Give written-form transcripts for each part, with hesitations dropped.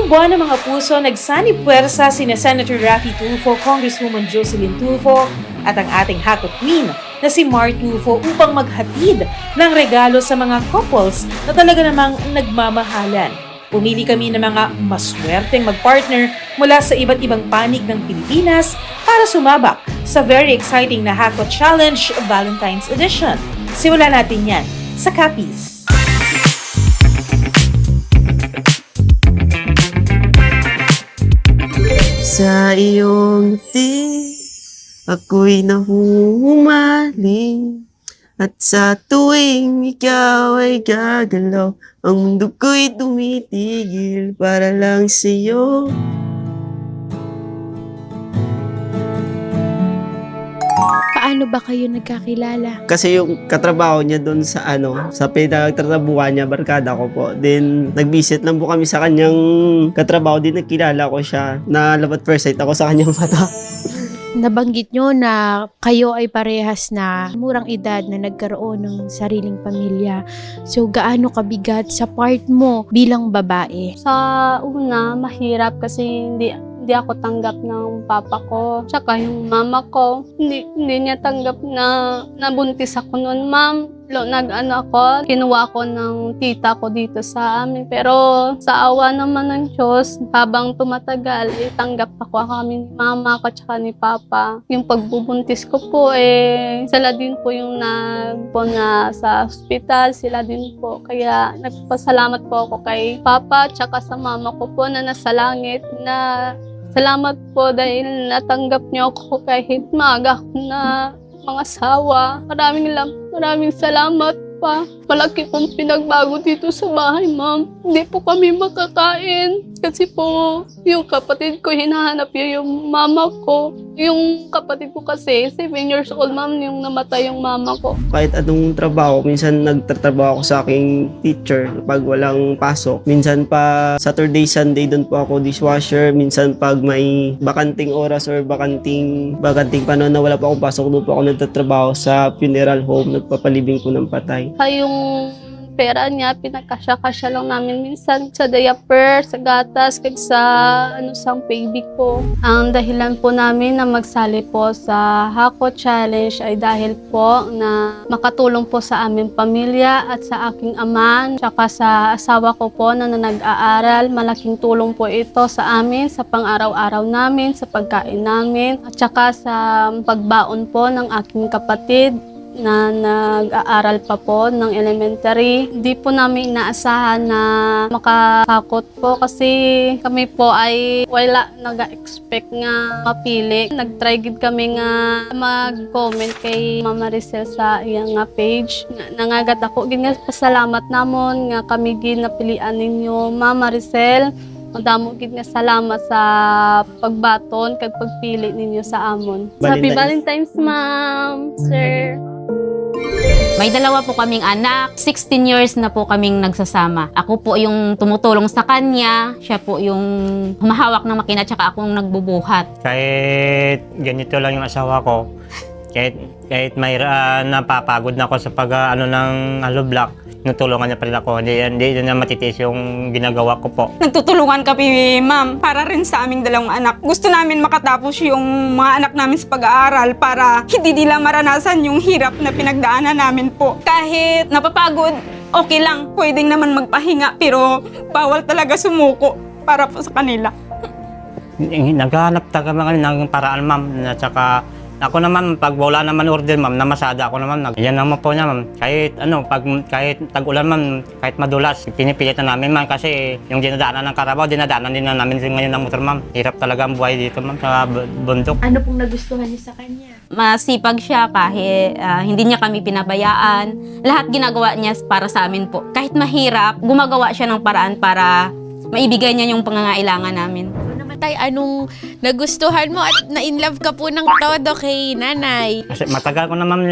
Ngayong buwan ng mga puso, nagsanib puwersa sina Senator Raffy Tulfo, Congresswoman Jocelyn Tulfo at ang ating Hakot Queen na si Mar Tulfo upang maghatid ng regalo sa mga couples na talaga namang nagmamahalan. Pumili kami ng mga maswerteng magpartner mula sa iba't ibang panig ng Pilipinas para sumabak sa very exciting na Hakot Challenge Valentine's Edition. Simulan natin yan sa Capiz. Sa iyong ngiti, ako'y nahuhumaling. At sa tuwing ikaw ay gagalaw, ang mundo ko'y tumitigil para lang sa'yo. Paano ba kayo nagkakilala? Kasi yung katrabaho niya doon sa sa pinagtatrabuhan niya, barkada ko po. Then, nag-visit lang po kami sa kanyang katrabaho. Din nagkilala ko siya na love at first sight ako sa kanyang mata. Nabanggit nyo na kayo ay parehas na murang edad na nagkaroon ng sariling pamilya. So, gaano kabigat sa part mo bilang babae? Sa una, mahirap kasi hindi ako tanggap ng papa ko. Tsaka yung mama ko, hindi niya tanggap na nabuntis ako noon, ma'am. Ako, kinuha ko ng tita ko dito sa amin. Pero sa awa naman ng Diyos, habang tumatagal, tanggap ako kami ni mama ko tsaka ni papa. Yung pagbubuntis ko po, sila din po yung na sa hospital, sila din po. Kaya nagpasalamat po ako kay papa tsaka sa mama ko po na nasa langit na salamat po dahil natanggap niyo ako kahit maaga ako na mga asawa. Maraming salamat pa. Malaki pong pinagbago dito sa bahay, ma'am. Hindi po kami makakain. Kasi po, yung kapatid ko, hinahanap yung mama ko. Yung kapatid ko kasi, 7 years old, ma'am, yung namatay yung mama ko. Kahit anong trabaho, minsan nagtatrabaho ako sa aking teacher pag walang pasok. Minsan pa Saturday, Sunday doon po ako dishwasher. Minsan pag may bakanting oras or bakanting panahon na wala pa akong pasok, doon po ako nagtatrabaho sa funeral home. Nagpapalibing po ng patay. Yung pera niya, pinagkasya-kasya lang namin minsan sa diaper, sa gatas, kag sa sang baby ko. Ang dahilan po namin na magsali po sa Hakot Challenge ay dahil po na makatulong po sa aming pamilya at sa aking ama, tsaka sa asawa ko po na nag-aaral. Malaking tulong po ito sa amin, sa pang-araw-araw namin, sa pagkain namin, at tsaka sa pagbaon po ng aking kapatid na nag-aaral pa po ng elementary. Hindi po namin inaasahan na makakakot po kasi kami po ay wala nag-expect nga mapili. Nag-try gid kami nga mag-comment kay Mama Maricel sa iyang nga page. Nangagat ako gid nga pasalamat namon nga kami gid napilian ninyo, Mama Maricel. Madamo gid nga salamat sa pagbaton kag pagpili ninyo sa amon. Happy Valentine's, ma'am, sir. May dalawa po kaming anak. 16 years na po kaming nagsasama. Ako po yung tumutulong sa kanya. Siya po yung humahawak ng makina tsaka akong nagbubuhat. Kahit ganito lang yung asawa ko, kahit may napapagod na ako sa ng hollow block, tinutulungan niya pa rin ako. Hindi na matitiis yung ginagawa ko po. Nagtutulungan kami, ma'am, para rin sa aming dalawang anak. Gusto namin makatapos yung mga anak namin sa pag-aaral para hindi nila maranasan yung hirap na pinagdaanan namin po. Kahit napapagod, okay lang. Pwedeng naman magpahinga, pero bawal talaga sumuko para po sa kanila. Naghahanap talaga ng paraan, ma'am, at saka ako naman, pag wala naman order, ma'am, namasada ako naman. Yan naman po niya, ma'am. Kahit tag-ulan, ma'am, kahit madulas, pinipilit na namin, ma'am, kasi yung dinadaanan ng Carabao, dinadaanan din na namin ngayon ng motor, ma'am. Hirap talaga ang buhay dito, ma'am, sa bundok. Ano pong nagustuhan niyo sa kanya? Masipag siya kahit hindi niya kami pinabayaan. Lahat ginagawa niya para sa amin po. Kahit mahirap, gumagawa siya ng paraan para maibigay niya yung pangangailangan namin. Ano naman Tay, anong nagustuhan mo at na-inlove ka po ng todo kay nanay? Kasi matagal ko na ma'am,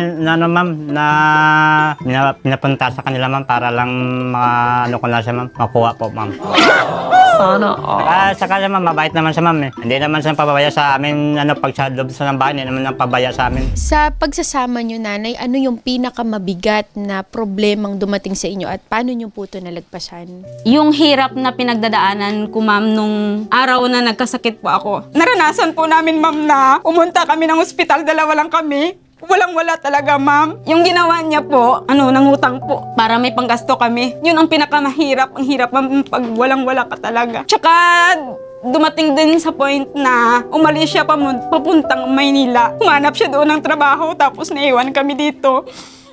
pinapunta sa kanila ma'am para lang ano ko na siya ma'am, makuha po ma'am. Sana all. Saka siya ma'am, mabait naman siya ma'am eh. Hindi naman siya pabaya sa amin, pag sa loob sa ng bahay, hindi naman pabaya sa amin. Sa pagsasama nyo, nanay, ano yung pinakamabigat na problemang dumating sa inyo at paano nyo po ito nalagpasan? Yung hirap na pinagdadaanan ko ma'am nung araw na nagkasakit po ako. Naranasan po namin, ma'am, na pumunta kami ng ospital, dalawa lang kami. Walang-wala talaga, ma'am. Yung ginawa niya po, nangutang po para may panggasto kami. Yun ang pinakamahirap. Ang hirap, ma'am, pag walang-wala ka talaga. Tsaka, dumating din sa point na umalis siya papuntang Maynila. Humanap siya doon ng trabaho, tapos naiwan kami dito.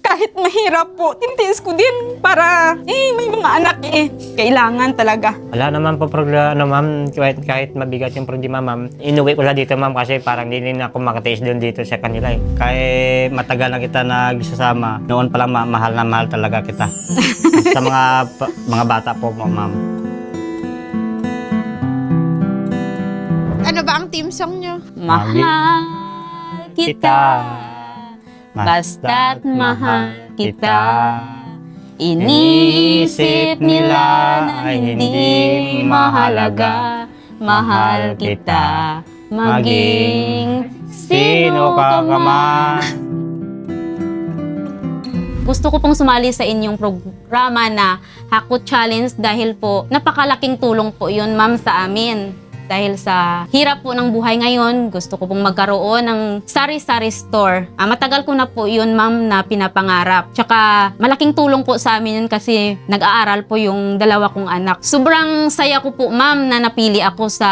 Kahit mahirap po, tinitiis ko din para, may mga anak kailangan talaga. Wala naman po problema, ma'am, kahit mabigat yung problema, ma'am. Inuwi ko lang dito, ma'am, kasi parang hindi na ako makatiis doon dito sa kanila eh. Kahit matagal na kita nagsasama, noon pa lang mahal na mahal talaga kita. Sa mga bata po, ma'am. Ano ba ang team song nyo? Mahal kita, basta't mahal kita. Iniisip nila na hindi mahalaga. Mahal kita, maging sino ka man. Gusto ko pong sumali sa inyong programa na Hakot Challenge dahil po napakalaking tulong po yun, ma'am, sa amin. Dahil sa hirap po ng buhay ngayon, gusto ko pong magkaroon ng sari-sari store. Matagal ko na po yun, ma'am, na pinapangarap. Tsaka malaking tulong po sa amin yun kasi nag-aaral po yung dalawa kong anak. Sobrang saya ko po, ma'am, na napili ako sa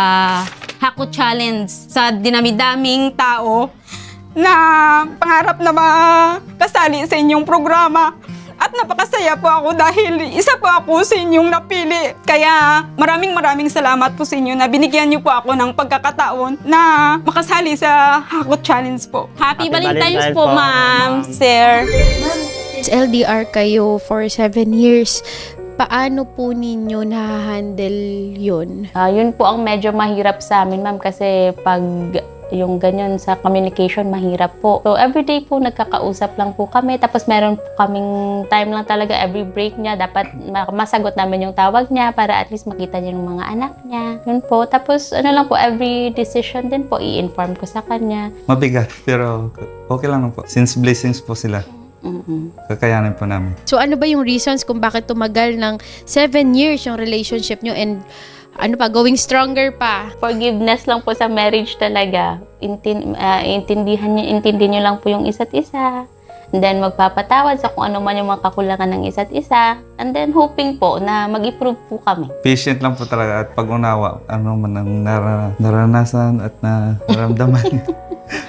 Hakot Challenge. Sa dinami-daming Tao na pangarap na makasali sa inyong programa. At napakasaya po ako dahil isa po ako sa inyong napili. Kaya maraming salamat po sa inyo na binigyan niyo po ako ng pagkakataon na makasali sa Hakot Challenge po. Happy Valentine's Valentine's po, po, ma'am, ma'am. sir. LDR kayo for 7 years. Paano po ninyo na-handle yun? Yun po ang medyo mahirap sa amin, ma'am, kasi pag yung ganyan sa communication, mahirap po. So, everyday po nagkakausap lang po kami. Tapos, meron po kaming time lang talaga every break niya. Dapat masagot namin yung tawag niya para at least makita niya yung mga anak niya. Yun po. Tapos, lang po, every decision din po, i-inform ko sa kanya. Mabigat, pero okay lang po. Since blessings po sila, kakayanin po namin. So ano ba yung reasons kung bakit tumagal ng 7 years yung relationship nyo and going stronger pa? Forgiveness lang po sa marriage talaga. Intindihin nyo lang po yung isa't isa. And then, magpapatawad sa kung ano man yung mga kakulangan ng isa't isa. And then, hoping po na mag-improve po kami. Patient lang po talaga at pag-unawa, ano man ang naranasan at naramdaman.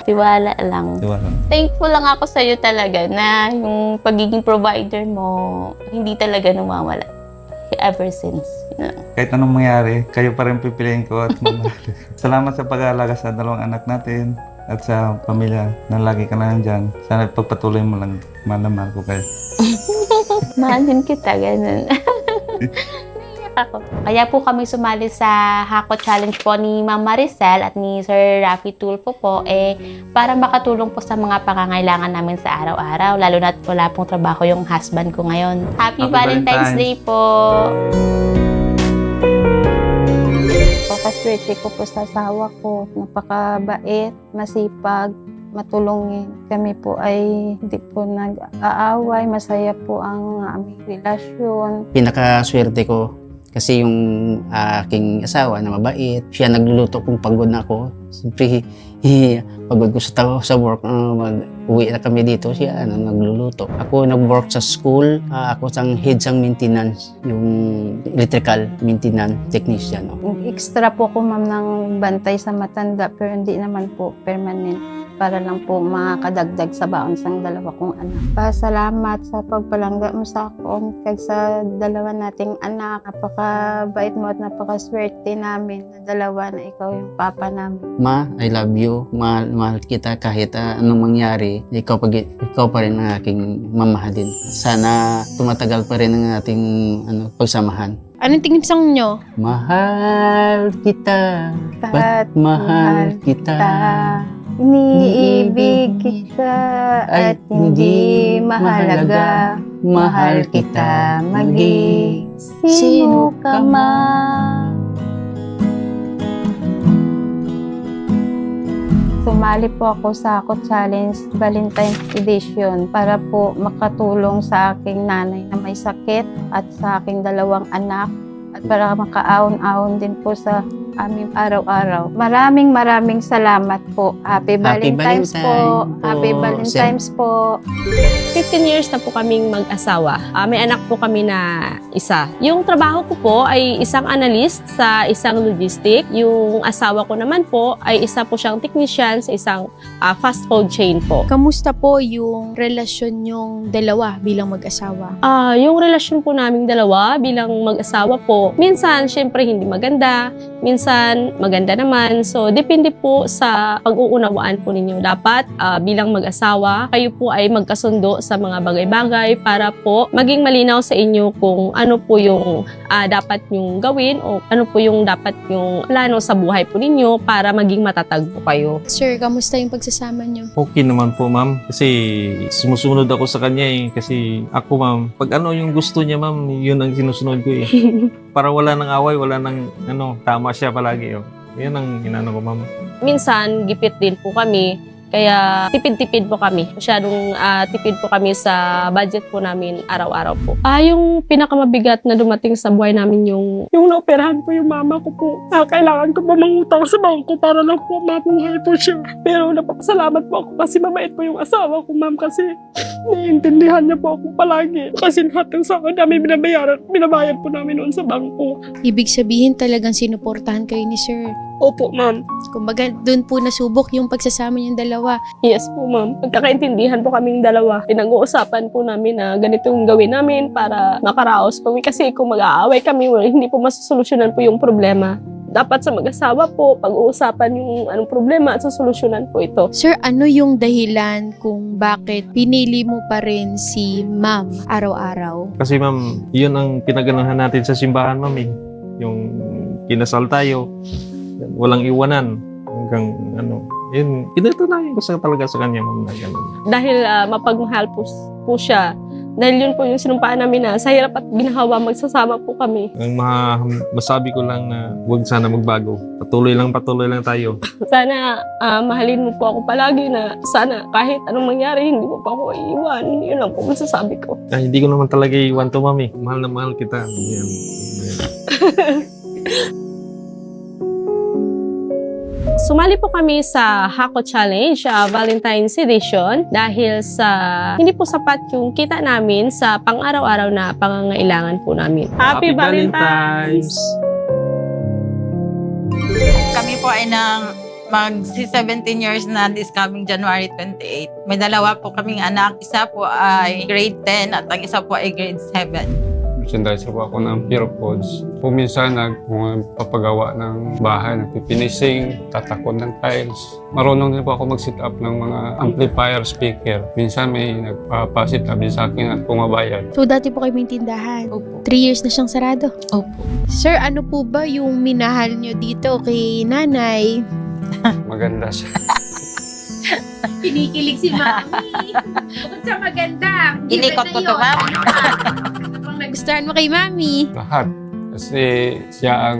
Tiwala lang. Tiwala. Thankful lang ako sa iyo talaga na yung pagiging provider mo, hindi talaga namawala. Ever since. Kahit anong mangyari, kayo pa rin pipiliin ko at mamahalin. Salamat sa pag-aalaga sa dalawang anak natin at sa pamilya na lagi ka na nandyan. Sana pagpatuloy mo lang, mahal ko kayo. Mahalin kita, ganun. Ako. Kaya po kami sumali sa Hakot Challenge po ni Ma'am Maricel at ni Sir Rafi Tulfo po para makatulong po sa mga pangangailangan namin sa araw-araw, lalo na wala pong trabaho yung husband ko ngayon. Happy Valentine's Day po! Napakaswerte ko po sa asawa ko. Napakabait, masipag, matulungin. Kami po ay hindi po nag-aaway. Masaya po ang aming relasyon. Pinakaswerte ko kasi yung aking asawa na mabait, siya nagluluto kung pagod na ako. Siyempre, pagod ko sa work, mag-uwi na kami dito, siya nagluluto. Ako nag-work sa school, ako sang head sang maintenance, yung electrical maintenance technician. Extra po ko, ma'am, ng bantay sa matanda pero hindi naman po permanent. Para lang po makakadagdag sa baon sang dalawa kong anak. Pasalamat sa pagpalangga mo sa akon kag sa dalawa nating anak. Napakabait mo at napakaswerte namin na dalawa na ikaw yung papa namin. Ma, I love you. Mahal kita kahit anong mangyari. Ikaw pa rin ang aking mamahalin. Sana tumatagal pa rin ang ating pagsamahan. Anong tingin song nyo? Mahal kita, ba't Ba't mahal kita? Iniibig kita at hindi mahalaga. Mahal kita, maging Sino ka man? Sumali po ako sa Ako Challenge Valentine's Edition para po makatulong sa aking nanay na may sakit at sa aking 2 anak at para makaahon-ahon din po sa aming araw-araw. Maraming salamat po. Happy Valentine's po. Valentine po, Happy Valentine's po. 15 years na po kaming mag-asawa. May anak po kami na isa. Yung trabaho ko po ay isang analyst sa isang logistic. Yung asawa ko naman po ay isa po siyang technician sa isang fast food chain po. Kamusta po yung relasyon yung dalawa bilang mag-asawa? Yung relasyon po naming dalawa bilang mag-asawa po, minsan syempre hindi maganda, minsan maganda naman. So, depende po sa pag-uunawaan po ninyo. Dapat bilang mag-asawa, kayo po ay magkasundo sa mga bagay-bagay para po maging malinaw sa inyo kung ano po yung dapat nyong gawin o ano po yung dapat yung plano sa buhay po ninyo para maging matatag po kayo. Sir, kamusta yung pagsasama nyo? Okay naman po, ma'am. Kasi sumusunod ako sa kanya eh. Kasi ako, ma'am, pag ano yung gusto niya, ma'am, yun ang sinusunod ko eh. Para wala nang away, wala nang tama siya palagi. Oh. Yan ang inano ko, ma'am. Minsan, gipit din po kami. Kaya tipid-tipid po kami. Masyadong tipid po kami sa budget po namin araw-araw po. Yung pinakamabigat na dumating sa buhay namin yung naoperahan po yung mama ko po. Kailangan ko pa mangutang sa bangko para lang po mabuhay po siya. Pero napapasalamat po ako kasi mabait po yung asawa ko, ma'am, kasi naiintindihan niya po ako palagi. Kasi lahat ng sahod namin binabayad po namin noon sa bangko. Ibig sabihin talagang sinuportahan kayo ni Sir. Opo, ma'am. Kumbaga, doon po nasubok yung pagsasama niyong dalawa. Yes po, ma'am. Magkakaintindihan po kaming dalawa. Pinag-uusapan po namin na ganito yung gawin namin para makaraos po. Kasi kung mag-aaway kami, hindi po masosolusyonan po yung problema. Dapat sa mag-asawa po, pag-uusapan yung anong problema at sosolusyonan po ito. Sir, ano yung dahilan kung bakit pinili mo pa rin si Ma'am araw-araw? Kasi, ma'am, yun ang pinaganahan natin sa simbahan, ma'am eh. Yung kinasal tayo, walang iwanan hanggang yun, pinatunayan ko talaga sa kanya, ma'am, na gano'n. Dahil mapagmahal po siya. Dahil yun po yung sinumpaan namin na sa hirap at ginhawa magsasama po kami. Ang masabi ko lang na huwag sana magbago. Patuloy lang tayo. Sana mahalin mo po ako palagi na sana kahit anong mangyari, hindi mo pa ako iiwan. Yun lang po masasabi ko. Hindi ko naman talaga iwan to, ma'am eh. Mahal na mahal kita. Yan. Sumali po kami sa Hako Challenge Valentine's Edition dahil sa hindi po sapat yung kita namin sa pang-araw-araw na pangangailangan po namin. Happy Valentine's! Kami po ay mag-17 years na this coming January 28. May 2 po kaming anak. Isa po ay grade 10 at ang isa po ay grade 7. Merchandiser po ako ng Pure Foods. Minsan nagpapagawa ng bahay, nagpipinising, tatakod ng tiles. Marunong din po ako mag-sit up ng mga amplifier, speaker. Minsan may nagpapasit up din sa akin at pumabayad. So, dati po kayo may tindahan? Opo. 3 years na siyang sarado? Opo. Sir, ano po ba yung minahal nyo dito kay nanay? Maganda siya. Kinikilig si Mami. Bukod sa maganda. Inikot ko to, ma'am. Ano nagustuhan mo kay Mami? Lahat. Kasi siya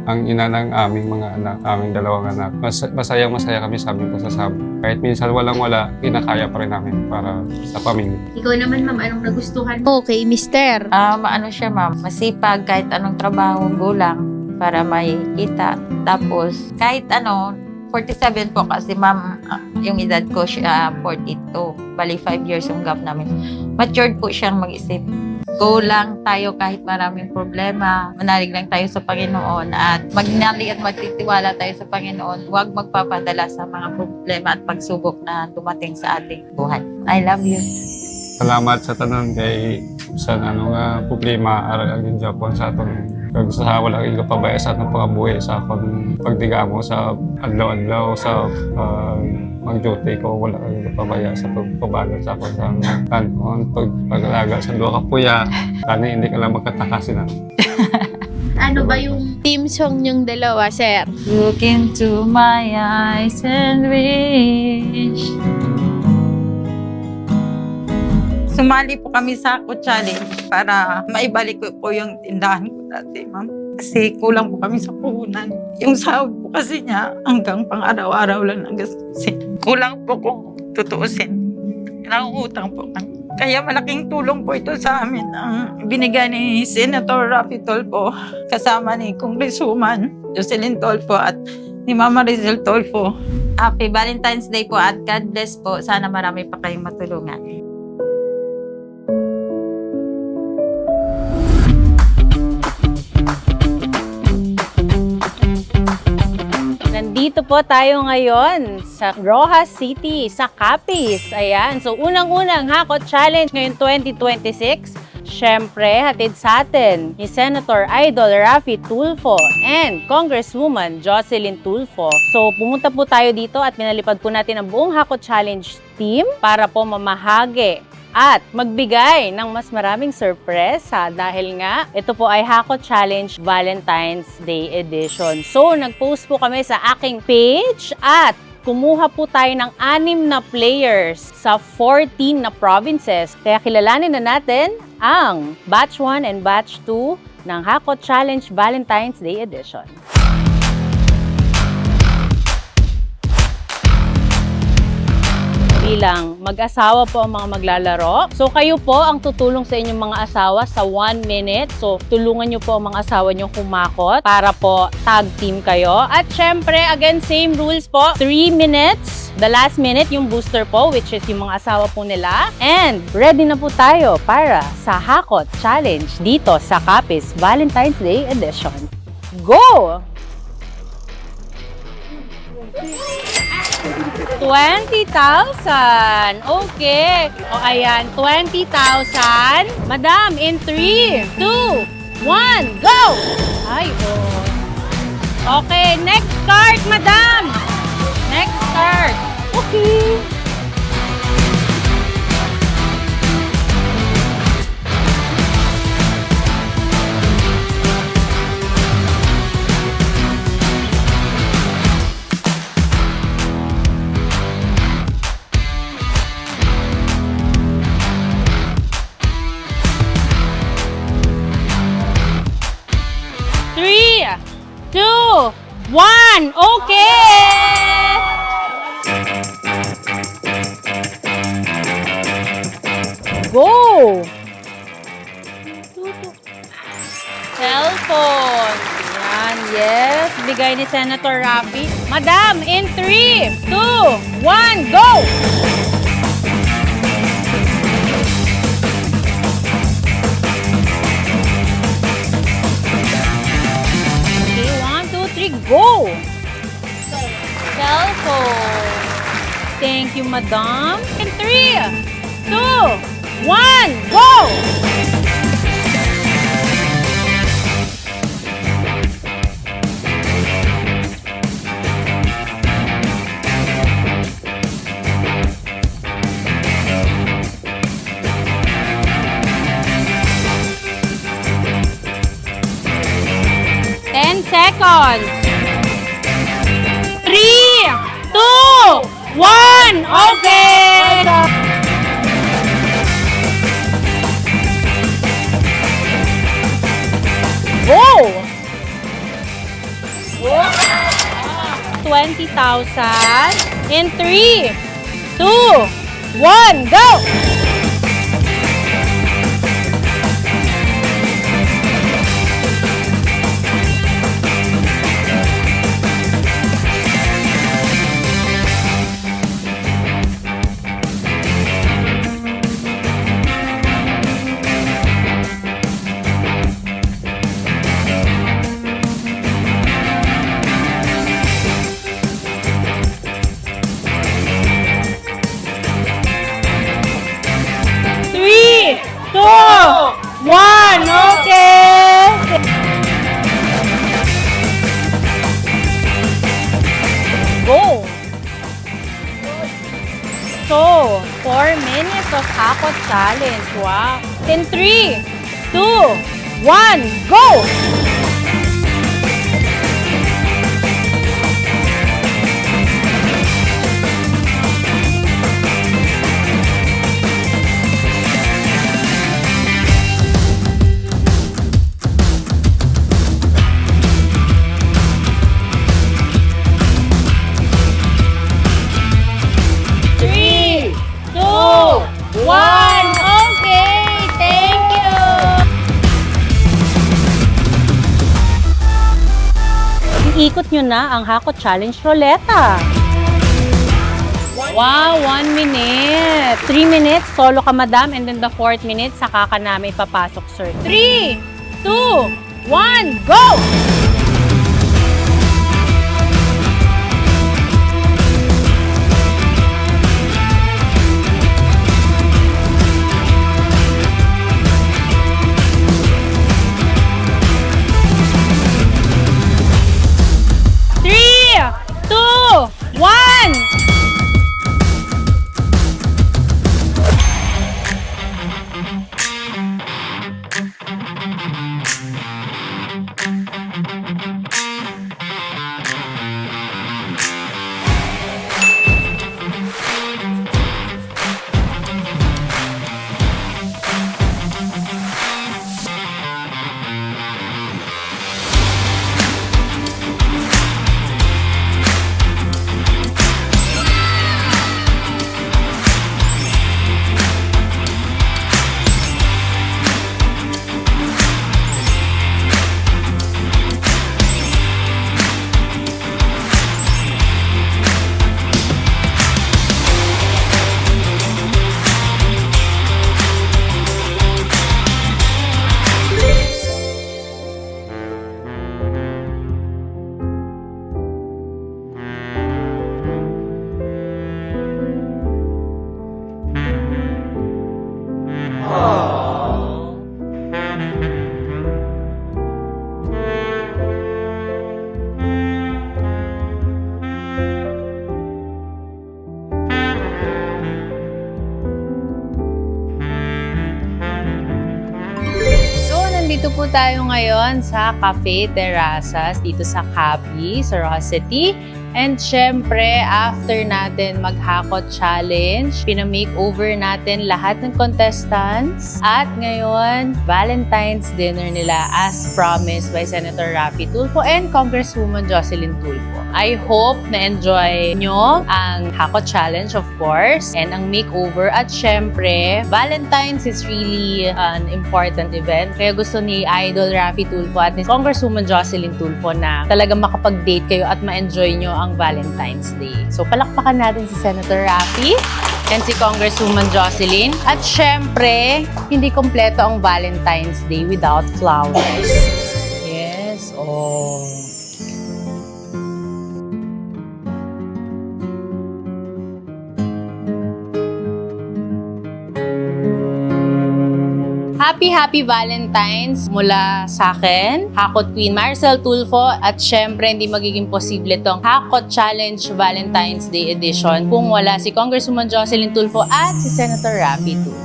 ang ina ng aming mga anak, aming 2 anak. Masaya kami sa aming pasasama. Kahit minsan walang-wala, kinakaya pa rin namin para sa pamilya. Ikaw naman, Ma'am, anong nagustuhan mo kay Mister? Ano siya, ma'am? Masipag kahit anong trabaho, gulang para may kita. Tapos kahit 47 po kasi, ma'am, yung edad ko siya 42. Bali 5 years yung gap namin. Matured po siyang mag-isip. Go lang tayo kahit maraming problema. Manalig lang tayo sa Panginoon at magnali at magtitiwala tayo sa Panginoon. Huwag magpapadala sa mga problema at pagsubok na dumating sa ating buhay. I love you. Salamat sa tanan kay sa problema aral Japon sa atong kag sa wala kay kapabaya sa atong pagabuhi sa akong pagdigamo sa adlaw-adlaw sa mag-duty ko, wala kay kapabaya sa pagpabagal sa akong sa kanon pag-alaga sa 2 ka puya kani hindi ka lang magkatakasin Ano ba yung team song niyong dalawa, sir? Look into my eyes and wish. Sumali po kami sa Hako Challenge para maibalik ko po yung tindahan ko dati, ma'am. Kasi kulang po kami sa puhunan. Yung sahod po kasi niya hanggang pang araw-araw lang ang gastusin. Kulang po kung tutuusin. Nangungutang po kami. Kaya malaking tulong po ito sa amin ang binigay ni Senator Raffy Tulfo kasama ni Congresswoman Jocelyn Tulfo at ni Mama Rizal Tulfo. Happy Valentine's Day po at God bless po. Sana marami pa kayong matulungan. Nandito po tayo ngayon sa Rojas City, sa Capiz. Ayan. So, unang-unang Hako Challenge ngayon 2026. Siyempre, hatid sa atin ni Senator Idol Raffy Tulfo and Congresswoman Jocelyn Tulfo. So, pumunta po tayo dito at pinalipad po natin ang buong Hako Challenge team para po mamahagi at magbigay ng mas maraming sorpresa dahil nga ito po ay Hako Challenge Valentine's Day Edition. So, nag-post po kami sa aking page at kumuha po tayo ng 6 na players sa 14 na provinces. Kaya kilalanin na natin ang Batch 1 and Batch 2 ng Hako Challenge Valentine's Day Edition. Bilang mag-asawa po ang mga maglalaro. So kayo po ang tutulong sa inyong mga asawa sa 1 minute. So tulungan nyo po ang mga asawa nyo kumakot para po tag team kayo. At syempre, again, same rules po. 3 minutes. The last minute, yung booster po, which is yung mga asawa po nila. And ready na po tayo para sa Hako Challenge dito sa Capiz Valentine's Day Edition. Go! 20,000. Okay. O ayan, 20,000. Madam, in 3, 2, 1, go! Ay, oh. Okay, next card, madam. Next card. Okay. Three, 2, 1, okay! Go! Cellphone. Yan, yes. Bigay ni Senator Raffy. Madam, in 3, 2, 1, go! Go! Cellphone. Thank you, madam. In 3, 2, 1, go! Seconds. 3, 2, 1, okay! Go! 20,000 in 3, 2, 1, go! So, 4 minutes of Hako Challenge. Wow. In 3, 2, 1, go! Ikot nyo na ang Hakot Challenge Roleta. Wow, 1 minute. 3 minutes, solo ka madam, and then the 4th minute, saka ka namin ipapasok, sir. 3, 2, 1, go! Nandito po tayo ngayon sa Cafe Terrazas dito sa Capi, sa Rojas City. And syempre, after natin mag-Hakot Challenge, pina-makeover natin lahat ng contestants. At ngayon, Valentine's dinner nila as promised by Senator Raffy Tulfo and Congresswoman Jocelyn Tulfo. I hope na-enjoy nyo ang Hakot Challenge, of course, and ang makeover. At syempre, Valentine's is really an important event. Kaya gusto ni Idol Raffy Tulfo at ni Congresswoman Jocelyn Tulfo na talagang makapag-date kayo at ma-enjoy nyo ang Valentine's Day. So, palakpakan natin si Senator Raffy and si Congresswoman Jocelyn. At syempre, hindi kompleto ang Valentine's Day without flowers. Yes, oh. Happy Valentine's mula sa akin, Hakot Queen Maricel Tulfo, at syempre hindi magiging posible tong Hakot Challenge Valentine's Day Edition kung wala si Congresswoman Jocelyn Tulfo at si Senator Raffy Tulfo.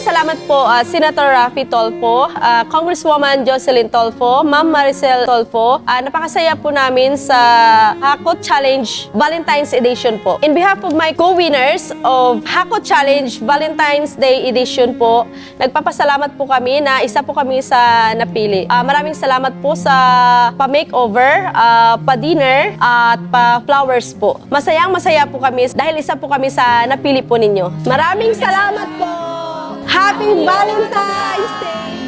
Salamat po, Senator Raffy Tulfo, Congresswoman Jocelyn Tulfo, Ma'am Maricel Tulfo. Napakasaya po namin sa Hakot Challenge Valentine's Edition po. In behalf of my co-winners of Hakot Challenge Valentine's Day Edition po, nagpapasalamat po kami na isa po kami sa napili. Maraming salamat po sa pa-makeover, pa-dinner, at pa-flowers po. Masayang-masaya po kami dahil isa po kami sa napili po ninyo. Maraming salamat po! Happy Valentine's Day!